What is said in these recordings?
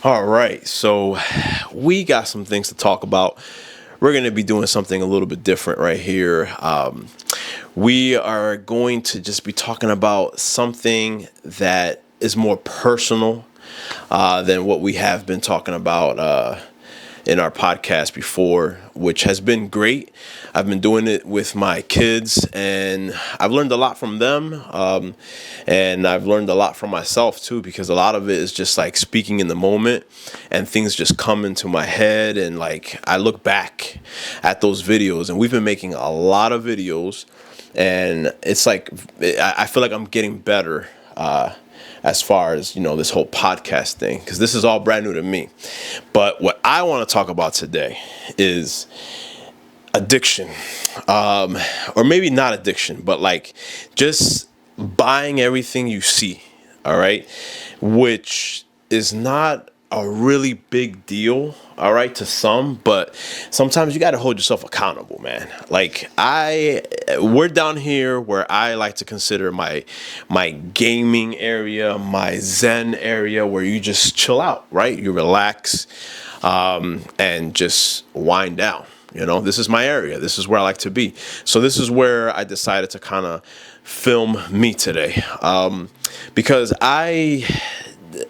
All right, so we got some things to talk about. We're going to be doing something a little bit different right here. We are going to just be talking about something that is more personal than what we have been talking about in our podcast before, which has been great. I've been doing it with my kids, and I've learned a lot from them. And I've learned a lot from myself too, because a lot of it is just like speaking in the moment, and things just come into my head. And like I look back at those videos, and we've been making a lot of videos, and it's like I feel like I'm getting better. As far as this whole podcast thing, because this is all brand new to me. But what I want to talk about today is addiction, or maybe not addiction, but like just buying everything you see. All right, which is not a really big deal, all right, to some, but sometimes you got to hold yourself accountable, man. Like we're down here where I like to consider my gaming area, my zen area, where you just chill out, right? You relax, and just wind down. This is my area. This is where I like to be. So this is where I decided to kind of film me today, because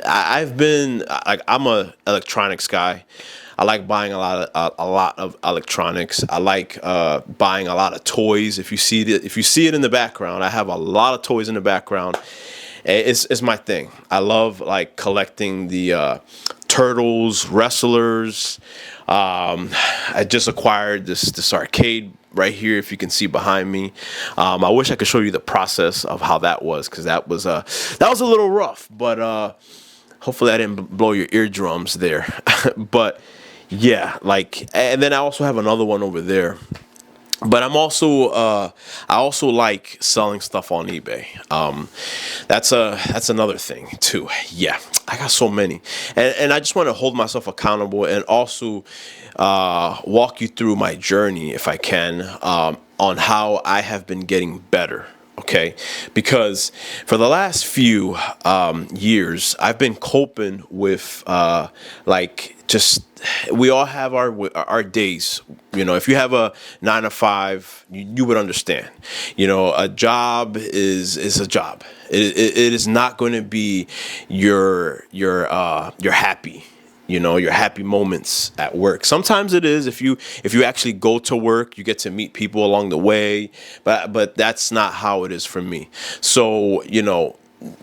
I've been like, I'm a electronics guy. I like buying a lot of electronics. I like buying a lot of toys. If you see it in the background, I have a lot of toys in the background. It's my thing. I love like collecting the turtles, wrestlers. I just acquired this arcade right here, if you can see behind me. I wish I could show you the process of how that was, because that was a little rough, but hopefully I didn't blow your eardrums there. But yeah, like, and then I also have another one over there. But I also like selling stuff on eBay. That's another thing too. Yeah, I got so many, and I just want to hold myself accountable, and also walk you through my journey, if I can, on how I have been getting better. Okay, because for the last few years, I've been coping with like just, we all have our days. If you have a 9 to 5, you would understand. A job is a job. It is not going to be your happy. Your happy moments at work. Sometimes it is. If you actually go to work, you get to meet people along the way, but that's not how it is for me. So,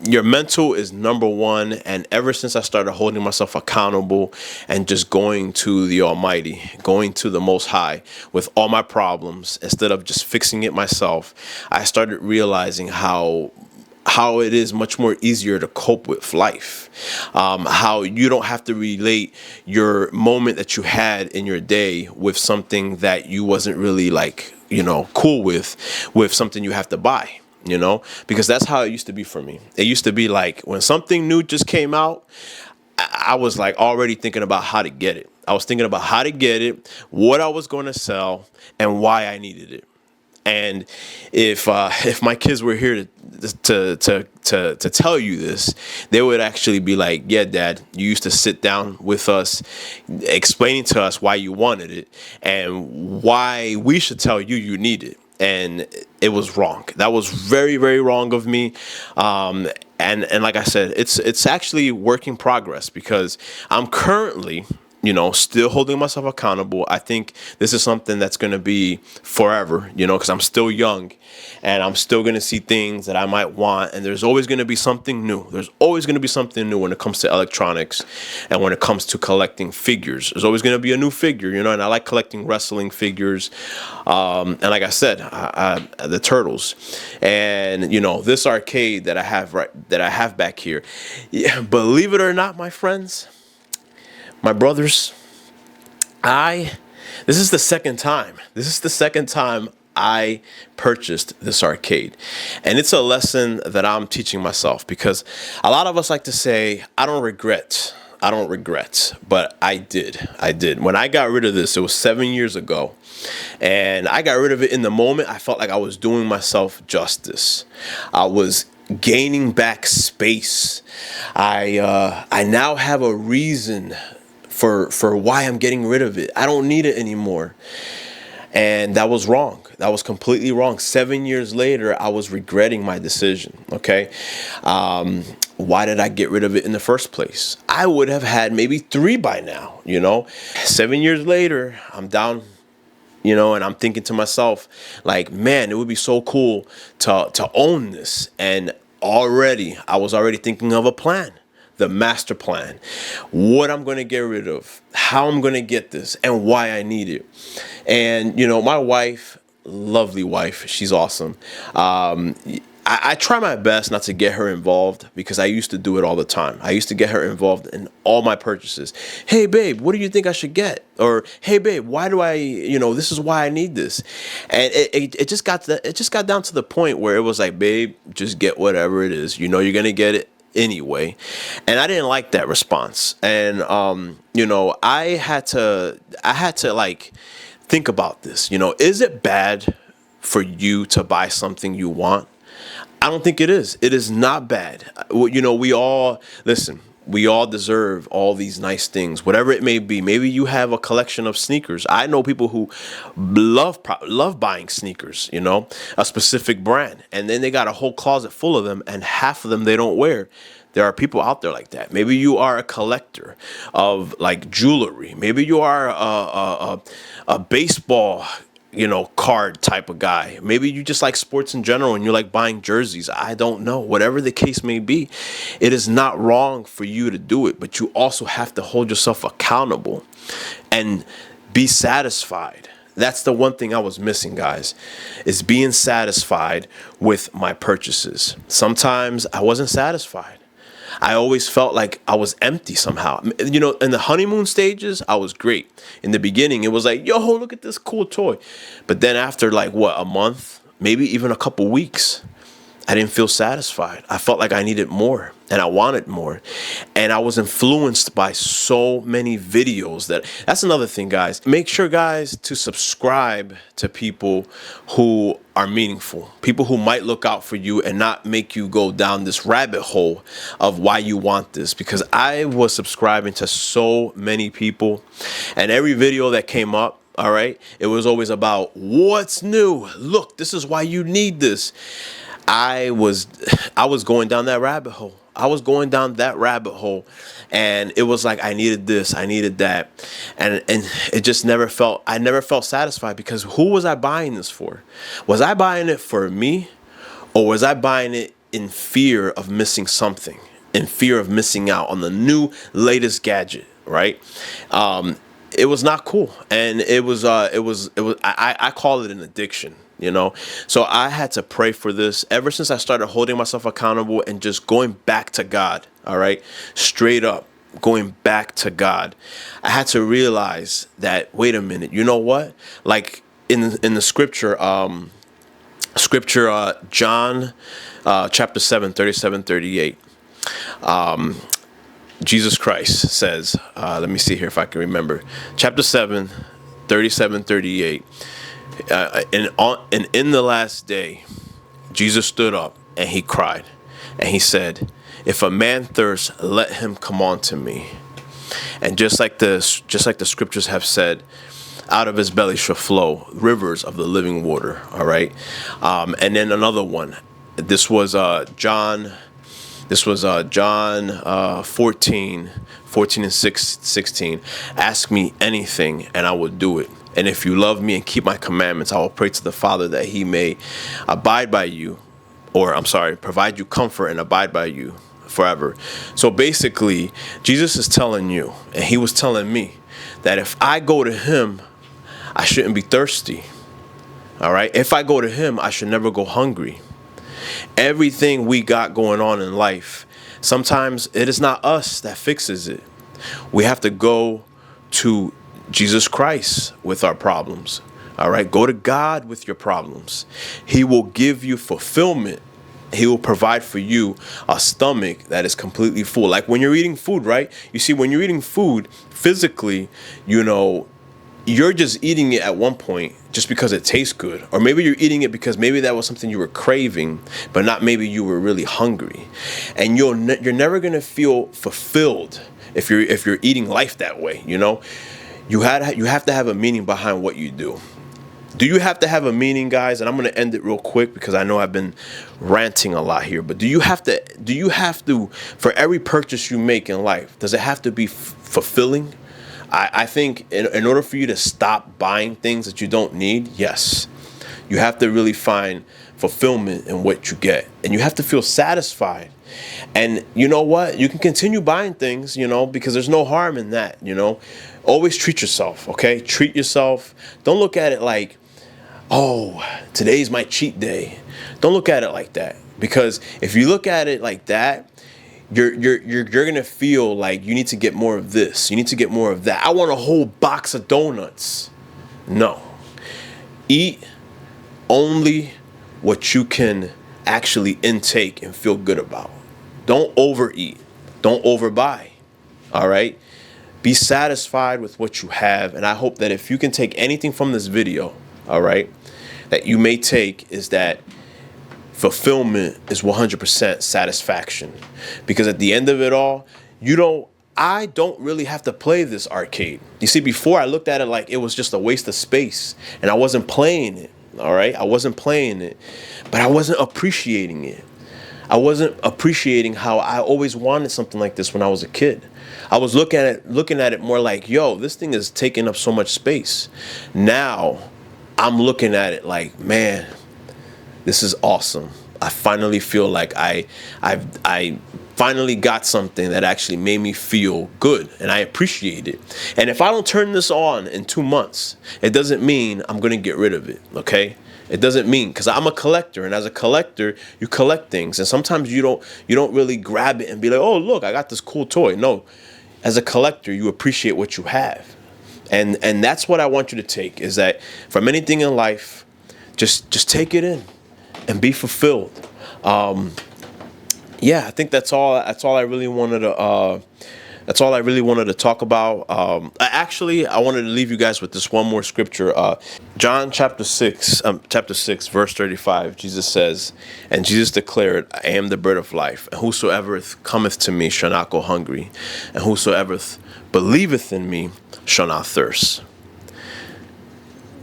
your mental is number one. And ever since I started holding myself accountable and just going to the Almighty, going to the Most High with all my problems, instead of just fixing it myself, I started realizing how it is much more easier to cope with life. How you don't have to relate your moment that you had in your day with something that you wasn't really like, cool with something you have to buy. Because that's how it used to be for me. It used to be like when something new just came out, I was like already thinking about how to get it. I was thinking about how to get it, what I was going to sell, and why I needed it. And if my kids were here to tell you this, they would actually be like, "Yeah, Dad, you used to sit down with us, explaining to us why you wanted it and why we should tell you you need it." And it was wrong. That was very, very wrong of me. And like I said, it's actually work in progress, because I'm currently, still holding myself accountable. I think this is something that's going to be forever, because I'm still young, and I'm still going to see things that I might want. And there's always going to be something new. There's always going to be something new when it comes to electronics, and when it comes to collecting figures. There's always going to be a new figure, and I like collecting wrestling figures. And like I said, the turtles, and this arcade that I have back here. Yeah, believe it or not, my friends, my brothers, this is the second time. This is the second time I purchased this arcade. And it's a lesson that I'm teaching myself, because a lot of us like to say, I don't regret, but I did. When I got rid of this, it was 7 years ago. And I got rid of it in the moment. I felt like I was doing myself justice. I was gaining back space. I now have a reason for why I'm getting rid of it. I don't need it anymore. And that was wrong. That was completely wrong. 7 years later, I was regretting my decision. Okay. Why did I get rid of it in the first place? I would have had maybe 3 by now, 7 years later, I'm down, and I'm thinking to myself, like, man, it would be so cool to own this. And I was already thinking of a plan. The master plan, what I'm going to get rid of, how I'm going to get this, and why I need it. And, my wife, lovely wife, she's awesome. I try my best not to get her involved because I used to do it all the time. I used to get her involved in all my purchases. Hey, babe, what do you think I should get? Or, hey, babe, why do this is why I need this. And it just got down to the point where it was like, babe, just get whatever it is. You're going to get it anyway. And I didn't like that response. And I had to like think about this. Is it bad for you to buy something you want? I don't think it is. It is not bad. We all deserve all these nice things, whatever it may be. Maybe you have a collection of sneakers. I know people who love buying sneakers, a specific brand, and then they got a whole closet full of them, and half of them they don't wear. There are people out there like that. Maybe you are a collector of like jewelry. Maybe you are a baseball card type of guy. Maybe you just like sports in general and you like buying jerseys. I don't know. Whatever the case may be, it is not wrong for you to do it, but you also have to hold yourself accountable and be satisfied. That's the one thing I was missing, guys, is being satisfied with my purchases. Sometimes I wasn't satisfied. I always felt like I was empty somehow. In the honeymoon stages, I was great. In the beginning, it was like, yo, look at this cool toy. But then after like, a month, maybe even a couple weeks, I didn't feel satisfied. I felt like I needed more and I wanted more. And I was influenced by so many videos that's another thing, guys. Make sure, guys, to subscribe to people who are meaningful, people who might look out for you and not make you go down this rabbit hole of why you want this. Because I was subscribing to so many people, and every video that came up, all right, it was always about what's new. Look, this is why you need this. I was going down that rabbit hole. And it was like I needed this, I needed that, and it just I never felt satisfied, because who was I buying this for? Was I buying it for me, or was I buying it in fear of missing something, in fear of missing out on the new latest gadget, right? It was not cool, and I call it an addiction. So I had to pray for this ever since I started holding myself accountable and just going back to God. All right. Straight up going back to God. I had to realize that, wait a minute, you know what? Like in the scripture, John, chapter 7, 37, 38. Jesus Christ says, let me see here if I can remember. Chapter 7, 37, 38. And in the last day, Jesus stood up and he cried, and he said, "If a man thirsts, let him come unto me." And just like the scriptures have said, out of his belly shall flow rivers of the living water. All right. And then another one. This was John. This was John 14 and 16. Ask me anything and I will do it. And if you love me and keep my commandments, I will pray to the Father that he may abide by you, provide you comfort and abide by you forever. So basically, Jesus is telling you, and he was telling me, that if I go to him, I shouldn't be thirsty. All right. If I go to him, I should never go hungry. Everything we got going on in life, sometimes it is not us that fixes it. We have to go to Jesus Christ with our problems. All right. Go to God with your problems. He will give you fulfillment. He will provide for you a stomach that is completely full. Like when you're eating food, right? You see, when you're eating food physically, you're just eating it at one point just because it tastes good, or maybe you're eating it because maybe that was something you were craving, but not maybe you were really hungry, and you're never gonna feel fulfilled if you're eating life that way. You have to have a meaning behind what you do. Do you have to have a meaning, guys? And I'm gonna end it real quick because I know I've been ranting a lot here. But do you have to, for every purchase you make in life, does it have to be fulfilling? I think in order for you to stop buying things that you don't need, yes, you have to really find fulfillment in what you get, and you have to feel satisfied. And you know what? You can continue buying things, because there's no harm in that. Always treat yourself, okay? Treat yourself. Don't look at it like, oh, today's my cheat day. Don't look at it like that, because if you look at it like that, you're gonna feel like you need to get more of this. You need to get more of that. I want a whole box of donuts. No. Eat only what you can actually intake and feel good about. Don't overeat. Don't overbuy. All right? Be satisfied with what you have. And I hope that if you can take anything from this video, all right, that you may take is that fulfillment is 100% satisfaction. Because at the end of it all, I don't really have to play this arcade. You see, before I looked at it like it was just a waste of space and I wasn't playing it. All right? I wasn't playing it, but I wasn't appreciating it. I wasn't appreciating how I always wanted something like this when I was a kid. I was looking at it more like, yo, this thing is taking up so much space. Now I'm looking at it like, man, this is awesome. I finally feel like I finally got something that actually made me feel good, and I appreciate it. And if I don't turn this on in 2 months, it doesn't mean I'm going to get rid of it, okay? It doesn't mean, because I'm a collector, and as a collector, you collect things, and sometimes you don't really grab it and be like, oh, look, I got this cool toy. No, as a collector, you appreciate what you have. And that's what I want you to take, is that from anything in life, just take it in and be fulfilled. Yeah, I think that's all I really wanted to talk about. Actually, I wanted to leave you guys with this one more scripture. John chapter 6, verse 35. Jesus says, and Jesus declared, I am the bread of life, and whosoever cometh to me shall not go hungry, and whosoever believeth in me shall not thirst.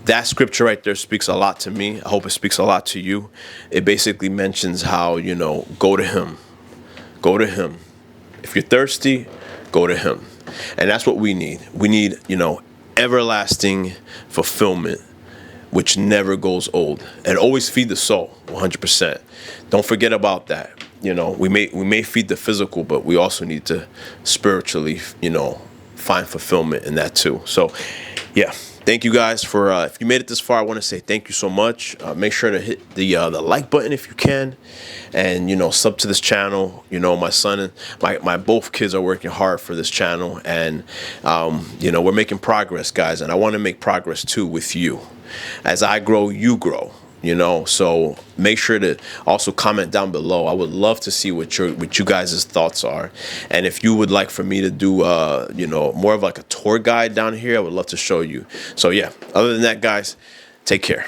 That scripture right there speaks a lot to me. I hope it speaks a lot to you. It basically mentions how, go to him. Go to him. If you're thirsty, go to him. And that's what we need. We need, everlasting fulfillment, which never goes old. And always feed the soul, 100%. Don't forget about that. We may feed the physical, but we also need to spiritually, find fulfillment in that too. So, yeah. Thank you guys for, if you made it this far, I want to say thank you so much. Make sure to hit the like button if you can. And, sub to this channel. My son and my both kids are working hard for this channel. And, we're making progress, guys. And I want to make progress, too, with you. As I grow, you grow. So make sure to also comment down below. I would love to see what you guys' thoughts are. And if you would like for me to do, more of like a tour guide down here, I would love to show you. So, yeah, other than that, guys, take care.